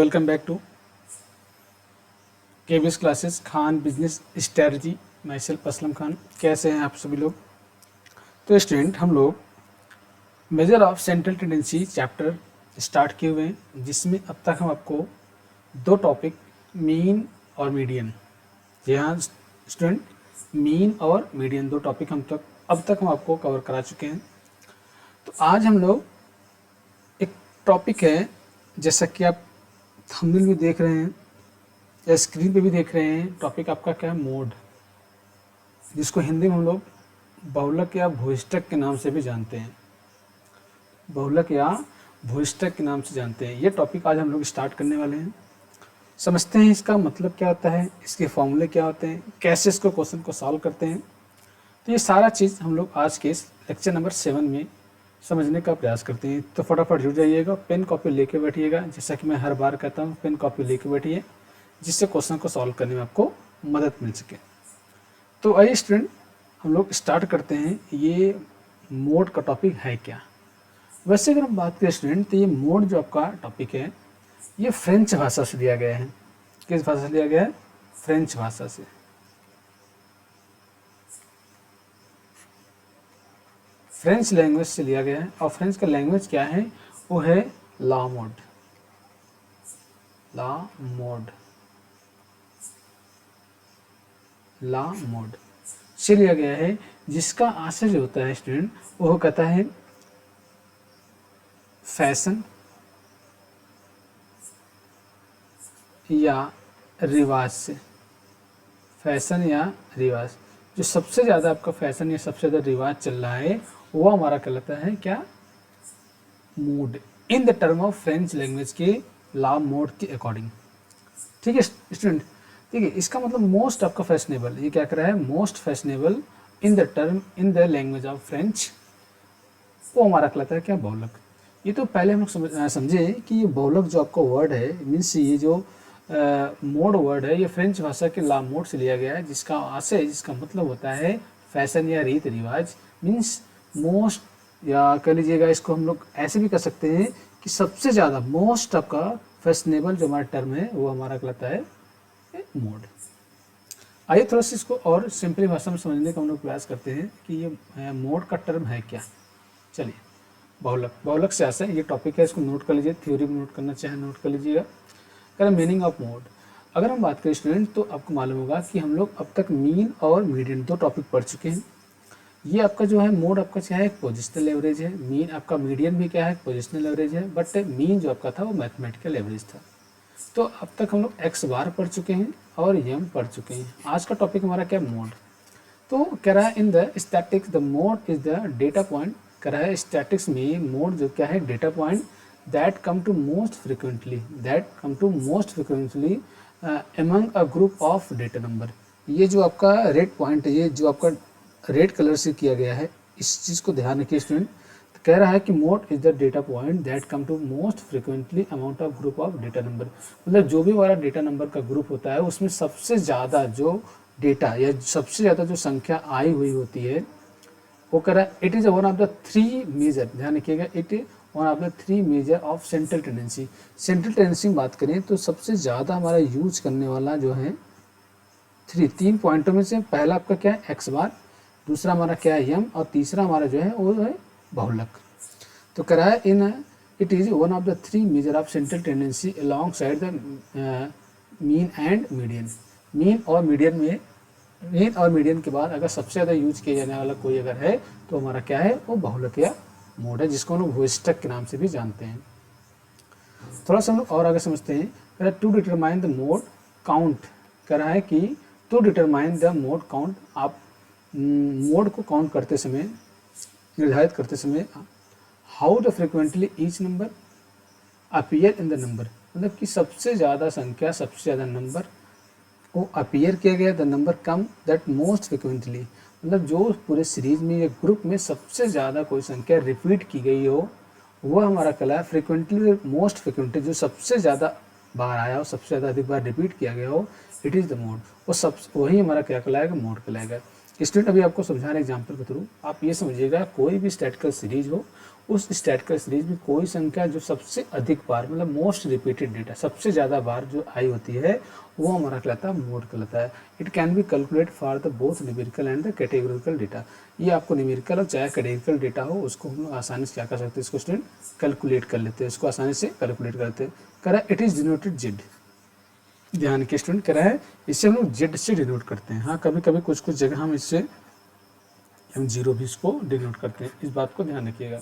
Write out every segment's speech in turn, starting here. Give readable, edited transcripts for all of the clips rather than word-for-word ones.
Welcome back to KBS classes Khan business strategy. मैं self Aslam Khan. कैसे हैं आप सभी लोग? तो स्टूडेंट, हम लोग major of central tendency chapter start किए हुए हैं, जिसमें अब तक हम आपको दो टॉपिक मीन और मीडियन, जी हाँ स्टूडेंट, मीन और मीडियन दो टॉपिक अब तक हम आपको कवर करा चुके हैं। तो आज हम लोग एक टॉपिक है, जैसा कि आप थंबनेल में देख रहे हैं या स्क्रीन पे भी देख रहे हैं। टॉपिक आपका क्या है? मोड, जिसको हिंदी में हम लोग बहुलक या भूयिष्ठक के नाम से भी जानते हैं। बहुलक या भूयिष्ठक के नाम से जानते हैं। ये टॉपिक आज हम लोग स्टार्ट करने वाले हैं। समझते हैं इसका मतलब क्या होता है, इसके फॉर्मूले क्या होते हैं, कैसे इसको क्वेश्चन को सॉल्व करते हैं। तो ये सारा चीज़ हम लोग आज के इस लेक्चर नंबर 7 में समझने का प्रयास करते हैं। तो फटाफट जुड़ जाइएगा, पेन कॉपी लेके बैठिएगा। जैसा कि मैं हर बार कहता हूँ, पेन कॉपी लेके बैठिए, जिससे क्वेश्चन को सॉल्व करने में आपको मदद मिल सके। तो आइए स्टूडेंट, हम लोग स्टार्ट करते हैं। ये मोड का टॉपिक है क्या? वैसे अगर हम बात करें स्टूडेंट, तो ये मोड जो आपका टॉपिक है, ये फ्रेंच भाषा से लिया गया है। किस भाषा से लिया गया है? फ्रेंच भाषा से। फ्रेंच लैंग्वेज से लिया गया है। और फ्रेंच का लैंग्वेज क्या है? वो है ला मोड। ला मोड, ला मोड से लिया गया है, जिसका आशय जो होता है स्टूडेंट, वो कहता है फैशन या रिवाज से। फैशन या रिवाज, जो सबसे ज़्यादा आपका फैशन या सबसे ज़्यादा रिवाज चल रहा है, वो हमारा कहलाता है क्या? Mood, in the term of French language के ला मोड के अकॉर्डिंग। ठीक है स्टूडेंट, ठीक है। इसका मतलब मोस्ट आपका फैशनेबल, ये क्या कर रहा है? Most fashionable in the term in the language of French, वो हमारा कहलाता है क्या? बहुलक। ये तो पहले हम लोग समझे कि ये बहुलक जो आपका वर्ड है, मीन्स ये जो मोड वर्ड है, ये फ्रेंच भाषा के ला मोड से लिया गया है, जिसका आशय, जिसका मतलब होता है फैशन या रीत रिवाज। मीन्स मोस्ट, या कह लीजिएगा इसको हम लोग ऐसे भी कर सकते हैं कि सबसे ज़्यादा मोस्ट आपका फैशनेबल जो हमारा टर्म है, वो हमारा कहलाता है मोड। आइए थोड़ा सा इसको और सिंपली भाषा में समझने का हम लोग प्रयास करते हैं कि ये मोड का टर्म है क्या। चलिए, बहुलक, बहुलक से आशय ये टॉपिक है, इसको नोट कर लीजिए। थ्योरी में नोट करना चाहे नोट कर लीजिएगा। करें मीनिंग ऑफ मोड। अगर हम बात करें स्टूडेंट, तो आपको मालूम होगा कि हम लोग अब तक मीन और मीडियन दो टॉपिक पढ़ चुके हैं। ये आपका जो है मोड आपका क्या है? एक पोजिशनल एवरेज है। मीन आपका, मीडियन भी क्या है? पोजिशनल एवरेज है। बट मीन जो आपका था वो मैथमेटिकल एवरेज था। तो अब तक हम लोग एक्स बार पढ़ चुके हैं और यम पढ़ चुके हैं। आज का टॉपिक हमारा क्या? मोड। तो कह रहा है in the statistics the mode is the data point. कह रहा है स्टैटिक्स में मोड जो क्या है? Data point that come to most frequently, among a group of data number. ये जो आपका रेड पॉइंट है, ये जो आपका रेड कलर से किया गया है, इस चीज़ को ध्यान रखिए स्टूडेंट। तो कह रहा है कि mode is the data point that come to most frequently amount of group of data number. मतलब जो भी हमारा डेटा नंबर का ग्रुप होता है, उसमें सबसे ज़्यादा जो डेटा या सबसे ज़्यादा जो संख्या आई हुई होती है, वो कह रहा है it is one of the three major, ध्यान रखिएगा, it is one of the three major of central tendency. Central tendency में बात करें तो सबसे ज़्यादा हमारा यूज करने वाला जो है तीन पॉइंटों में से पहला आपका क्या है? एक्स बार, दूसरा हमारा क्या है? यम, और तीसरा हमारा जो है वो है बहुलक। तो कह रहा है in it is one of the three major of central tendency along side the mean and median. Mean और मीडियन के बाद अगर सबसे ज़्यादा यूज किया जाने वाला कोई अगर है, तो हमारा क्या है? वो बहुलक या मोड है, जिसको हम लोग भूयिष्ठक के नाम से भी जानते हैं। थोड़ा सा हम लोग और आगे समझते हैं। कह रहा है to determine the mode count. कह रहा है कि to determine the mode count, आप मोड को काउंट करते समय, निर्धारित करते समय, how the frequently each number appear in the number, मतलब कि सबसे ज़्यादा संख्या, सबसे ज़्यादा नंबर को अपीयर किया गया, the number come that most frequently, मतलब जो पूरे सीरीज में या ग्रुप में सबसे ज़्यादा कोई संख्या रिपीट की गई हो, वह हमारा कहला है फ्रिक्वेंटली, मोस्ट फ्रिक्वेंटली, जो सबसे ज़्यादा बार आया हो, सबसे ज़्यादा अधिक बार रिपीट किया गया हो, इट इज़ द मोड। वो सब वही हमारा क्या कहलाएगा? मोड कहलाएगा। स्टूडेंट, अभी आपको समझा रहे एग्जाम्पल के थ्रू, आप ये समझिएगा कोई भी स्टैटिकल सीरीज हो, उस स्टैटिस्टिकल सीरीज में कोई संख्या जो सबसे अधिक बार मतलब मोस्ट रिपीटेड डेटा सबसे ज़्यादा बार जो आई होती है वो हमारा कहलाता है मोड कहलाता है। It can be calculate for the both numerical and the categorical data. ये आपको न्यूमेरिकल और चाहे कैटेगोरिकल डेटा हो उसको हम लोग आसानी से क्या कर सकते हैं, इसको स्टूडेंट कैलकुलेट कर लेते हैं, इसको आसानी से कैलकुलेट करते हैं। कह रहा है इट इज़ डिनोटेड जेड, ध्यान के स्टूडेंट कह रहा है इससे हम लोग जेड से डिनोट करते हैं। हाँ कभी कभी कुछ कुछ जगह हम इससे हम जीरो भी इसको डिनोट करते हैं, इस बात को ध्यान रखिएगा।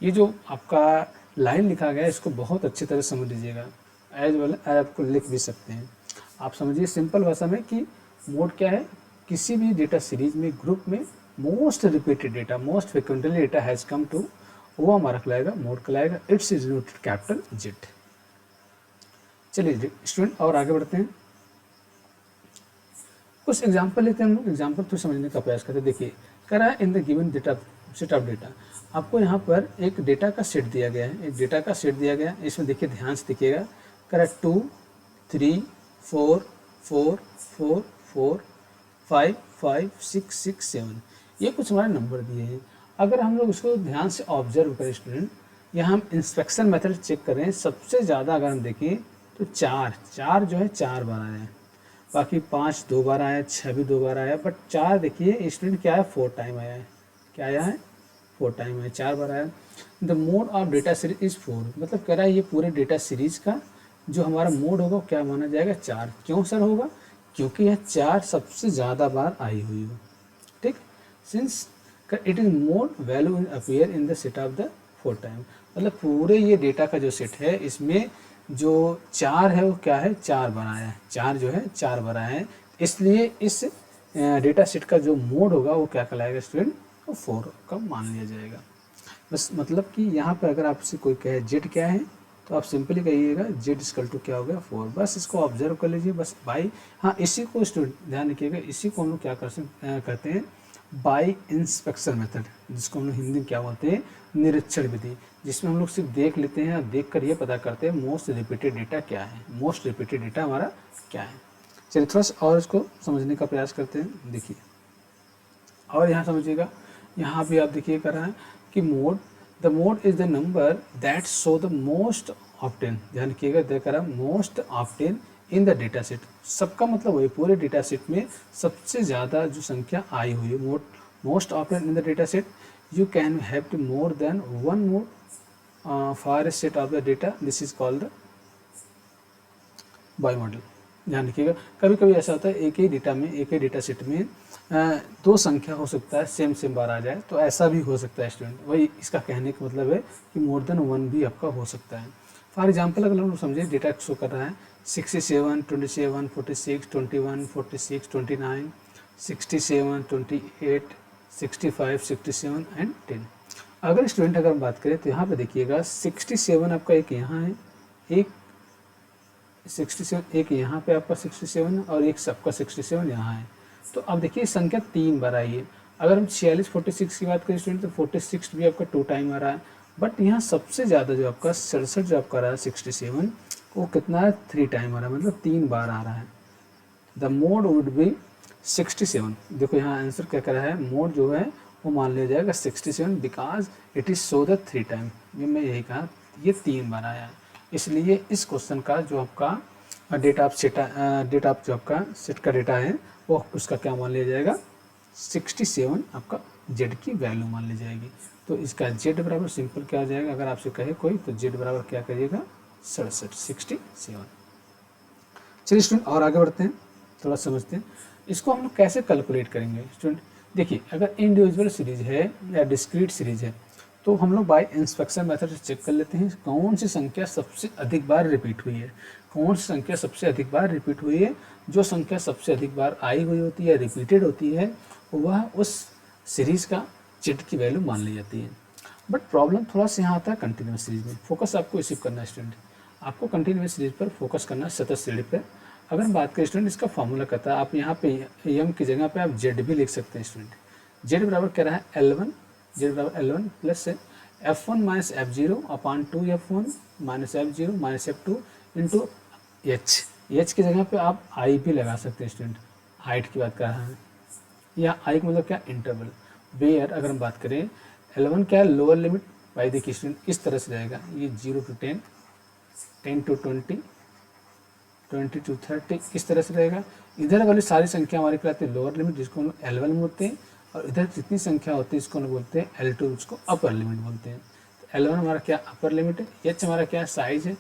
ये जो आपका लाइन लिखा गया है इसको बहुत अच्छी तरह समझ लीजिएगा, एज वेल एज आपको लिख भी सकते हैं। आप समझिए सिंपल भाषा में कि मोड क्या है, किसी भी डेटा सीरीज में ग्रुप में most repeated data most frequently data has come to, वो हमारा कहलाएगा मोड कहलाएगा। Its is denoted capital Z. चलिए स्टूडेंट और आगे बढ़ते हैं, कुछ एग्जाम्पल लेते हैं हम लोग, एग्जाम्पल तो समझने का प्रयास करते हैं। देखिए कह रहा है in the given data set of data, आपको यहाँ पर एक डेटा का सेट दिया गया है, एक डेटा का सेट दिया गया है। इसमें देखिए ध्यान से देखिएगा, कह रहा है 2 3 4 4 4 4 5 5 6 6 7, ये कुछ हमारे नंबर दिए हैं। अगर हम लोग इसको ध्यान से ऑब्जर्व करें स्टूडेंट, यहाँ हम इंस्पेक्शन मेथड चेक कर रहे हैं, सबसे ज़्यादा अगर हम देखें तो चार जो है 4 बार आया है, बाकी 5 2 बार आया है, 6 भी 2 बार आया है, बट 4 देखिए स्टूडेंट क्या है 4 टाइम आया है, क्या आया है 4 टाइम है, 4 बार आया। The mode of data series is 4, मतलब कह रहा है ये पूरे डेटा सीरीज का जो हमारा मोड होगा क्या माना जाएगा 4। क्यों सर होगा, क्योंकि यह 4 सबसे ज़्यादा बार आई हुई हो, ठीक। Since it is mode value appear in the set of the 4 time, मतलब पूरे ये डेटा का जो सेट है इसमें जो 4 है वो क्या है 4 बार आया है, 4 जो है 4 बार आया है, इसलिए इस डेटा सेट का जो मोड होगा वो क्या कहलाएगा स्टूडेंट, वो 4 का मान लिया जाएगा। बस मतलब कि यहाँ पर अगर आपसे कोई कहे जेड क्या है तो आप सिंपली कहिएगा जेड इक्वल टू क्या हो गया 4, बस इसको ऑब्जर्व कर लीजिए बस भाई। हाँ इसी को स्टूडेंट ध्यान रखिएगा, इसी को हम लोग क्या करते हैं बाई इंस्पेक्शन मेथड, जिसको हम लोग हिंदी में क्या बोलते हैं निरीक्षण विधि, जिसमें हम लोग सिर्फ देख लेते हैं और देख कर ये पता करते हैं मोस्ट रिपीटेड डेटा क्या है, मोस्ट रिपीटेड डेटा हमारा क्या है। चलिए थोड़ा सा और इसको समझने का प्रयास करते हैं। देखिए और यहाँ समझिएगा, यहाँ भी आप देखिए कर रहा है कि mode, the mode is the number that show the most often, ध्यान रखिएगा देख रहा most often in the data set, सबका मतलब वही पूरे डेटा सेट में सबसे ज़्यादा जो संख्या आई हुई है most often in the data set. You can have two more than one mode for a set of the data, this is called the bimodal. ध्यान रखिएगा कभी कभी ऐसा होता है एक ही डेटा में एक ही डेटा सेट में दो संख्या हो सकता है सेम बार आ जाए, तो ऐसा भी हो सकता है स्टूडेंट, वही इसका कहने का मतलब है कि मोर देन वन भी आपका हो सकता है। फॉर एग्जांपल अगर हम लोग समझे डेटा शो कर रहा है 67 27 46 21 46 29 67 28 65 67 एंड 10। अगर स्टूडेंट अगर हम बात करें तो यहाँ पे देखिएगा 67 आपका एक यहाँ है, एक 67 एक यहाँ पे आपका 67 और एक सबका 67 यहाँ है, तो अब देखिए संख्या 3 बार आई है। अगर हम 46 46 की बात करें स्टूडेंट तो 46 भी आपका 2 टाइम आ रहा है, बट यहाँ सबसे ज़्यादा जो आपका 67 जो आपका रहा है 67 वो कितना है 3 टाइम आ रहा है, मतलब 3 बार आ रहा है। द मोड वुड बी 67, देखो यहाँ आंसर क्या कर रहा है, मोड जो है वो मान लिया जाएगा 67 because it is show the 3 time, ये मैं यही कहा ये 3 बार आया है, इसलिए इस क्वेश्चन का जो आपका डेटा ऑफ जो आपका सेट का डेटा है वो उसका क्या मान लिया जाएगा 67 आपका जेड की वैल्यू मान ली जाएगी। तो इसका जेड बराबर सिंपल क्या हो जाएगा, अगर आपसे कहे कोई तो जेड बराबर क्या करिएगा 67। चलिए स्टूडेंट और आगे बढ़ते हैं, थोड़ा समझते हैं इसको हम लोग कैसे कैलकुलेट करेंगे। स्टूडेंट देखिए अगर इंडिविजुअल सीरीज है या डिस्क्रीट सीरीज है तो हम लोग बाय इंस्पेक्शन मेथड से चेक कर लेते हैं कौन सी संख्या सबसे अधिक बार रिपीट हुई है, कौन सी संख्या सबसे अधिक बार रिपीट हुई है। जो संख्या सबसे अधिक बार आई हुई होती है रिपीटेड होती है वह उस सीरीज़ का जेड की वैल्यू मान ली जाती है। बट प्रॉब्लम थोड़ा सा यहाँ आता है कंटिन्यूस सीरीज में, फोकस आपको इसी करना है स्टूडेंट, आपको कंटिन्यूस सीरीज पर फोकस करना है सतत सीरीज पर। अगर हम बात करें स्टूडेंट इसका फॉर्मूला कहता है आप यहाँ पे एम की जगह पे आप जेड भी लिख सकते हैं स्टूडेंट। जेड बराबर कह रहा है L1, जेड बराबर L1 plus F1 minus F0 upon 2F1 minus F0 minus F2 into H की जगह पे आप आई भी लगा सकते हैं स्टूडेंट, हाइट की बात कर रहे हैं, या आई का मतलब क्या इंटरवल। वेयर अगर हम बात करें L1 क्या है लोअर लिमिट भाई देखिए स्टूडेंट इस तरह से रहेगा, ये 0 to 10, 10 to 20, 20 to 30 इस तरह से रहेगा। इधर वाली सारी संख्या हमारी कहलाती है लोअर लिमिट, जिसको हम L1 बोलते हैं, और इधर जितनी संख्या होती है इसको हम बोलते हैं L2, उसको अपर लिमिट बोलते हैं। तो L1 हमारा क्या अपर लिमिट है, H हमारा क्या साइज है,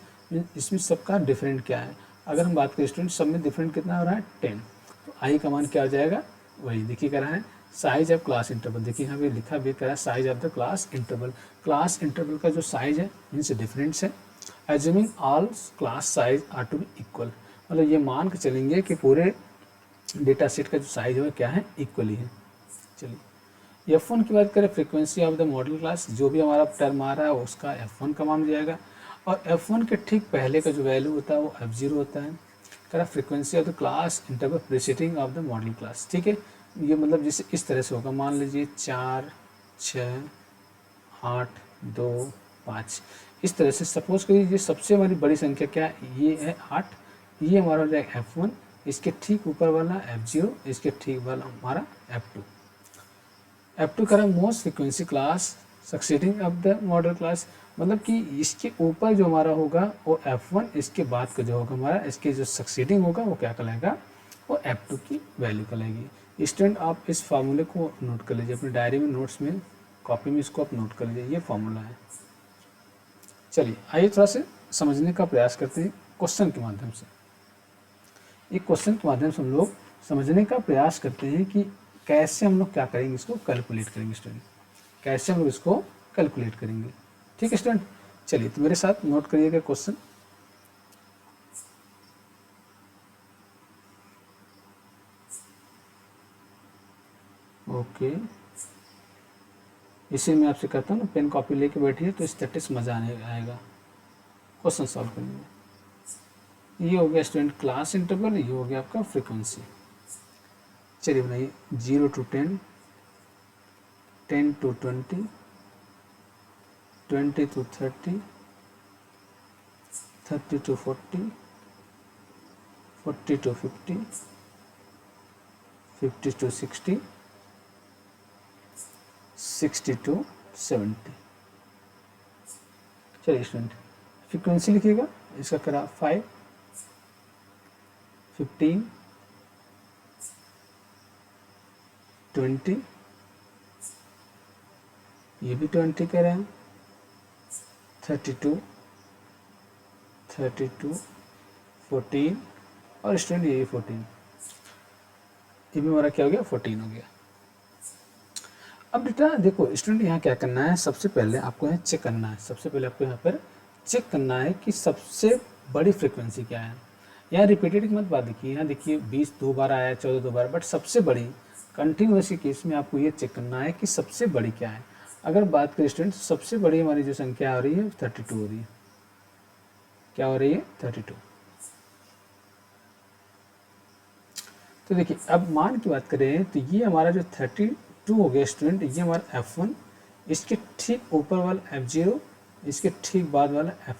इसमें सबका डिफरेंट क्या है। अगर हम बात करें स्टूडेंट सब में डिफरेंट कितना हो रहा है 10, तो आई का मान क्या हो जाएगा, वही देखिए कह रहा है साइज ऑफ क्लास इंटरवल। देखिए यहाँ पे लिखा भी कह रहा है size of the class interval. Class interval का जो साइज है इनसे डिफरेंस है। Assuming all class size are to be equal, मतलब ये मान के चलेंगे कि पूरे डेटा सेट का जो साइज है क्या है, इक्वली है। चलिए F1 की बात करें, frequency of the model class, जो भी हमारा टर्म आ रहा है उसका F1 का मान हो जाएगा। और F1 के ठीक पहले का जो वैल्यू होता है वो F0 होता है। कह रहा frequency of the class interval preceding of the model class. ठीक है, ये मतलब जैसे इस तरह से होगा, मान लीजिए 4, 6, 8, 2, 5 इस तरह से। सपोज करिए ये सबसे हमारी बड़ी संख्या क्या है, ये है 8, ये हमारा हो जाएगा F1, इसके ठीक ऊपर वाला F0, इसके ठीक वाला हमारा F2। F2 करा most frequency class succeeding of the model class, मतलब कि इसके ऊपर जो हमारा होगा वो F1, इसके बाद का जो होगा हमारा इसके जो सक्सीडिंग होगा वो क्या कहलाएगा, वो F2 की वैल्यू कहलाएगी। स्टूडेंट आप इस फार्मूले को नोट कर लीजिए अपनी डायरी में, नोट्स में, कॉपी में इसको आप नोट कर लीजिए, ये फार्मूला है। चलिए आइए थोड़ा से समझने का प्रयास करते हैं क्वेश्चन के माध्यम से। एक क्वेश्चन के माध्यम से हम लोग समझने का प्रयास करते हैं कि कैसे हम लोग क्या करेंगे, इसको कैलकुलेट करेंगे स्टूडेंट, कैसे हम लोग इसको कैलकुलेट करेंगे। ठीक है स्टूडेंट, चलिए तो मेरे साथ नोट करिएगा क्वेश्चन। ओके, इसी में आपसे कहता हूँ ना पेन कॉपी लेके बैठिए तो स्टैटिक्स मज़ा आने आएगा क्वेश्चन सॉल्व करने में। ये हो गया स्टूडेंट क्लास इंटरवल, ये हो गया आपका फ्रीक्वेंसी। चलिए बनाइए 0 to 10, 10 to 20, 20 to 30, 30 to 40, 40 to 50, 50 to 60, 60 to 70। चलिए स्टूडेंट फ्रीक्वेंसी लिखिएगा, इसका करा 5, 15, 20, ये भी 20 कह रहे हैं, 32, 32, 14 और स्टूडेंट ये 14, ये भी हमारा क्या हो गया 14 हो गया। अब बेटा देखो स्टूडेंट यहाँ क्या करना है, सबसे पहले आपको यहाँ चेक करना है, सबसे पहले आपको यहाँ पर चेक करना है कि सबसे बड़ी फ्रीक्वेंसी क्या है। यहाँ रिपीटेड की मत बात देखिए, यहाँ देखिए 20 2 बार आया, 14 2 बार, बट सबसे बड़ी कंटिन्यूस के केस में आपको ये चेक करना है कि सबसे बड़ी क्या है। अगर बात करें स्टूडेंट सबसे बड़ी हमारी जो संख्या आ रही है 32 हो रही है, क्या हो रही है 32। तो देखिए अब मान की बात करें तो ये हमारा जो 32 हो गया स्टूडेंट, ये हमारा F1, इसके ठीक ऊपर वाला F0, इसके ठीक बाद वाला F।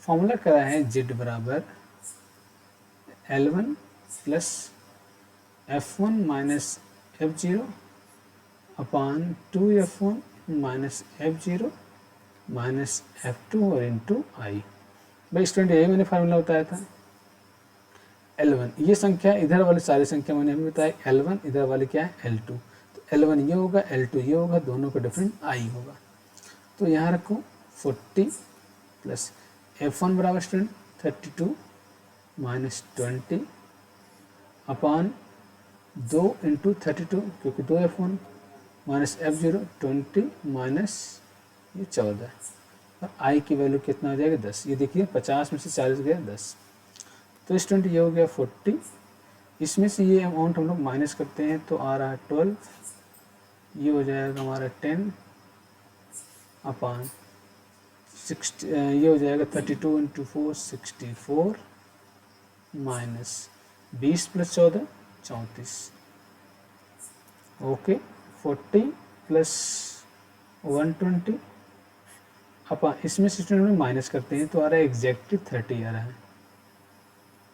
फॉर्मूला क्या है Z बराबर L1 plus F1 minus F0 अपान 2F1 minus F0 minus F2 और इंटू आई। भाई स्टूडेंट यही मैंने फार्मूला बताया था। L1 ये संख्या, इधर वाली सारी संख्या मैंने अभी बताया, L1 इधर वाली क्या है L2, तो L1 ये होगा, L2 ये होगा, दोनों का डिफरेंट आई होगा। तो यहाँ रखो 40 प्लस F1 बराबर स्टूडेंट 32 माइनस 20 अपान 2 इंटू 32, क्योंकि 2F1 माइनस F0 20 माइनस ये 14, और आई की वैल्यू कितना हो जाएगा 10। ये देखिए 50 में से 40 गया 10, तो स्टूडेंट ये हो गया 40, इसमें से ये अमाउंट हम लोग माइनस करते हैं तो आ रहा है 12, ये हो जाएगा हमारा 10 अपान 60, ये हो जाएगा 32 into 4 64 minus 20 plus 14 34। Okay 40 plus 120 अपन इसमें से स्टूडेंट में माइनस करते हैं तो आ रहा है एग्जैक्टली 30 आ रहा है।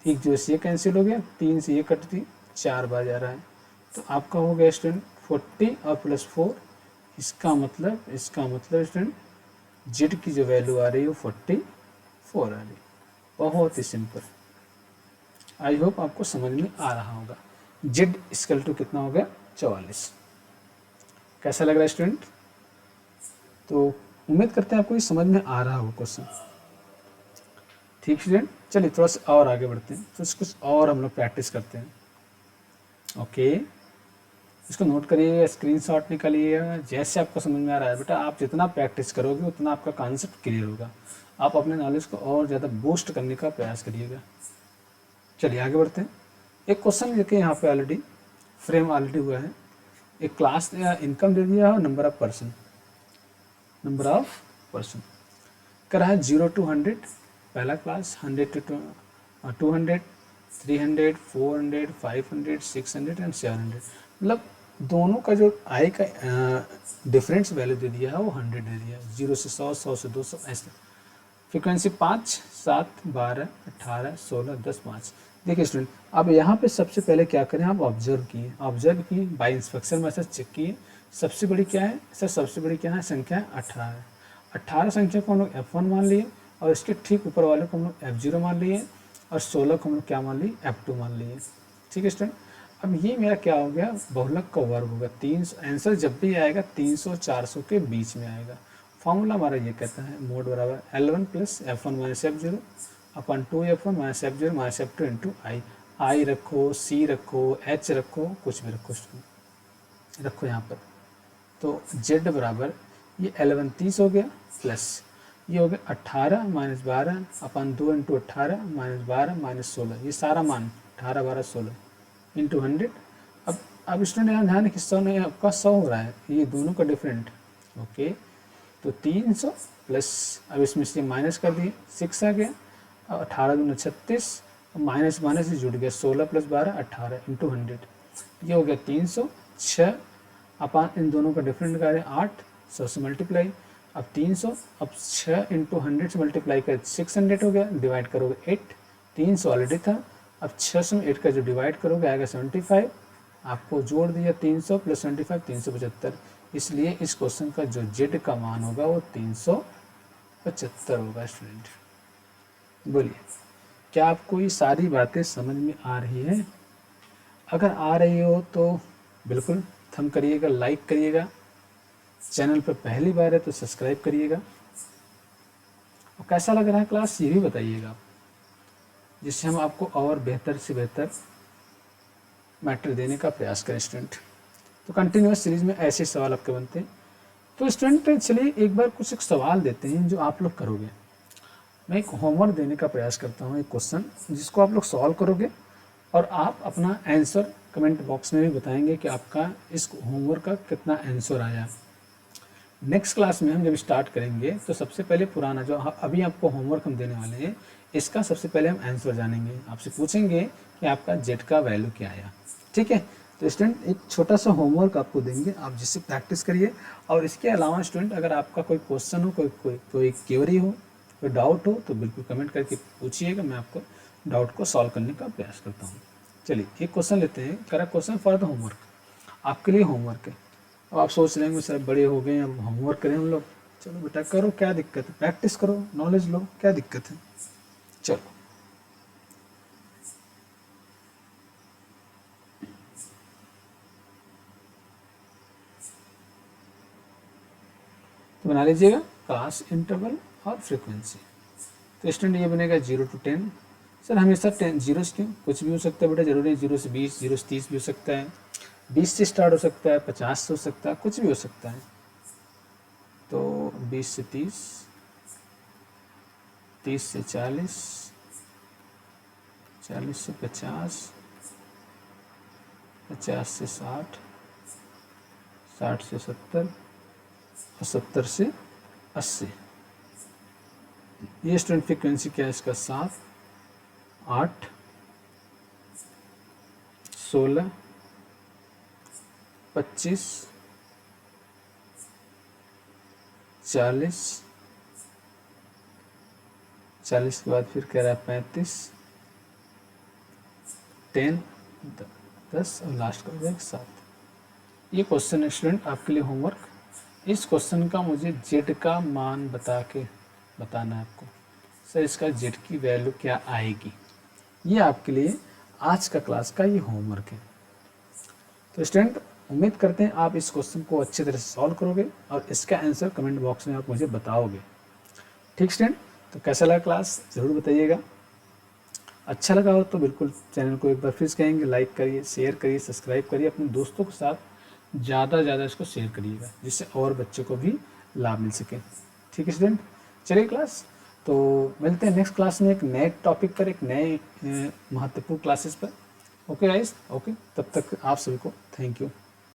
ठीक, जो से ये कैंसिल हो गया, 3 से ये कटती 4 बार जा रहा है, तो आपका हो गया स्टूडेंट 40 और प्लस 4, इसका मतलब स्टूडेंट जेड की जो वैल्यू आ रही है वो 44 आ रही है। बहुत ही सिंपल। आई होप आपको समझ में आ रहा होगा। जेड इक्वल टू कितना हो गया 44। कैसा लग रहा है स्टूडेंट? तो उम्मीद करते हैं आपको ये समझ में आ रहा होगा क्वेश्चन। ठीक स्टूडेंट, चलिए थोड़ा सा और आगे बढ़ते हैं, तो कुछ और हम लोग प्रैक्टिस करते हैं। ओके, इसको नोट करिएगा, स्क्रीनशॉट निकालिएगा। जैसे आपको समझ में आ रहा है बेटा, आप जितना प्रैक्टिस करोगे उतना आपका कॉन्सेप्ट क्लियर होगा। आप अपने नॉलेज को और ज़्यादा बूस्ट करने का प्रयास करिएगा। चलिए आगे बढ़ते हैं। एक क्वेश्चन देखिए यहाँ पे ऑलरेडी फ्रेम ऑलरेडी हुआ है। एक क्लास इनकम दे दिया है, नंबर ऑफ पर्सन कर रहा है 0 to 100। पहला क्लास 100 to 200, 300, 400, 500, 600 एंड 700। मतलब दोनों का जो आई का डिफरेंस वैल्यू दे दिया है वो 100 दे दिया है। 0 से 100, 100 से 200 ऐसे। फ्रीक्वेंसी 5, 7, 12, 18, 16, 10, 5। देखिए स्टूडेंट, अब यहाँ पे सबसे पहले क्या करें, आप ऑब्जर्व किए बाई इंस्पेक्शन मैसेज चेक किए। सबसे बड़ी क्या है सर? सबसे बड़ी क्या है संख्या है 18। 18 संख्या को हम लोग F1 मान लिए, और इसके ठीक ऊपर वाले को हम लोग F0 मान लिए, और 16 को हम लोग क्या मान लिए? F2 मान लिए। ठीक है स्टूडेंट, अब ये मेरा क्या हो गया? बहुलक का वर्ग होगा। 300 आंसर जब भी आएगा 300 400 के बीच में आएगा। फॉर्मूला हमारा ये कहता है मोड बराबर L1 plus F1 minus F0 अपन 2F1 minus F0 minus F2 into I. I रखो, सी रखो, एच रखो, कुछ भी रखो रखो यहाँ पर। तो Z बराबर ये L1 30 हो गया, प्लस ये हो गया 18 माइनस 12 अपन 2 इंटू 18 माइनस 12 माइनस 16। ये सारा मान 18, 12, 16 इंटू 100। अब स्टूडेंट यहाँ ध्यान रखिए, 100 नहीं आपका 100 हो रहा है, ये दोनों का डिफरेंट। ओके, तो 300 प्लस, अब इसमें से माइनस कर दिए, 6 आ गया। अब 18 दूनी 36, माइनस माइनस से जुड़ गया, 16 प्लस 12 18 इंटू 100। ये हो गया 306 अपन इन दोनों का डिफरेंट कर रहे हैं 8, 100 से मल्टीप्लाई। अब 300, अब 6 इंटू 100 से मल्टीप्लाई कर 600 हो गया, डिवाइड करोगे 8। 300 ऑलरेडी था, अब 600 में 8 का जो डिवाइड करोगे आएगा 75। आपको जोड़ दिया 300 प्लस 75, 375। इसलिए इस क्वेश्चन का जो जेड का मान होगा वो 375 होगा। स्टूडेंट बोलिए, क्या आपको ये सारी बातें समझ में आ रही है? अगर आ रही हो तो बिल्कुल थम करिएगा, लाइक करिएगा। चैनल पर पहली बार है तो सब्सक्राइब करिएगा। और कैसा लग रहा है क्लास ये भी बताइएगा, जिससे हम आपको और बेहतर से बेहतर मैटर देने का प्रयास करें। स्टूडेंट तो कंटिन्यूस सीरीज में ऐसे सवाल आपके बनते हैं। तो स्टूडेंट चलिए एक बार कुछ एक सवाल देते हैं जो आप लोग करोगे। मैं एक होमवर्क देने का प्रयास करता हूँ, एक क्वेश्चन जिसको आप लोग सॉल्व करोगे, और आप अपना आंसर कमेंट बॉक्स में भी बताएंगे कि आपका इस होमवर्क का कितना आंसर आया। नेक्स्ट क्लास में हम जब स्टार्ट करेंगे तो सबसे पहले पुराना जो अभी आपको होमवर्क हम देने वाले हैं, इसका सबसे पहले हम आंसर जानेंगे। आपसे पूछेंगे कि आपका जेड का वैल्यू क्या आया। ठीक है, तो स्टूडेंट एक छोटा सा होमवर्क आपको देंगे, आप जिससे प्रैक्टिस करिए। और इसके अलावा स्टूडेंट अगर आपका कोई क्वेश्चन हो, कोई क्वेरी हो, कोई डाउट हो, तो बिल्कुल कमेंट करके पूछिएगा, मैं आपको डाउट को सॉल्व करने का प्रयास करता हूँ। चलिए एक क्वेश्चन लेते हैं। Correct question for the homework, आपके लिए होमवर्क है। अब आप सोच रहे हैं सर बड़े हो गए अब होमवर्क करें हम लोग। चलो बेटा करो, क्या दिक्कत है, प्रैक्टिस करो, नॉलेज लो, क्या दिक्कत है। चलो तो बना लीजिएगा क्लास इंटरवल और फ्रीक्वेंसी। तो स्टूडेंट ये बनेगा 0 to 10। सर हमेशा 10 जीरो क्यों? कुछ भी हो सकता है बेटा, जरूरी है 0 से 20, 0 से 30 भी हो सकता है, 20 से स्टार्ट हो सकता है, 50 से हो सकता है, कुछ भी हो सकता है। तो 20 से 30, 30 से 40, 40 से 50, 50 से 60, 60 से 70 और 70 से 80। ये स्टूडेंट फ्रिक्वेंसी क्या है इसका? 7, 8, 16, 25, 40, 40 के बाद फिर कह रहा है 35, 10, 10 और लास्ट का हो जाएगा 7। ये क्वेश्चन है स्टूडेंट आपके लिए होमवर्क। इस क्वेश्चन का मुझे जेड का मान बताना है आपको। सर इसका जेड की वैल्यू क्या आएगी, ये आपके लिए आज का क्लास का ये होमवर्क है। तो स्टूडेंट उम्मीद करते हैं आप इस क्वेश्चन को अच्छी तरह से सॉल्व करोगे और इसका आंसर कमेंट बॉक्स में आप मुझे बताओगे। ठीक स्टूडेंट, तो कैसा लगा क्लास ज़रूर बताइएगा। अच्छा लगा हो तो बिल्कुल चैनल को एक बार फिर से कहेंगे लाइक करिए, शेयर करिए, सब्सक्राइब करिए, अपने दोस्तों के साथ ज़्यादा से ज़्यादा इसको शेयर करिएगा जिससे और बच्चों को भी लाभ मिल सके। ठीक है स्टूडेंट, चलिए क्लास तो मिलते हैं नेक्स्ट क्लास में एक नए टॉपिक पर, एक नए महत्वपूर्ण क्लासेस पर। ओके गाइस, ओके, तब तक आप सभी को थैंक यू।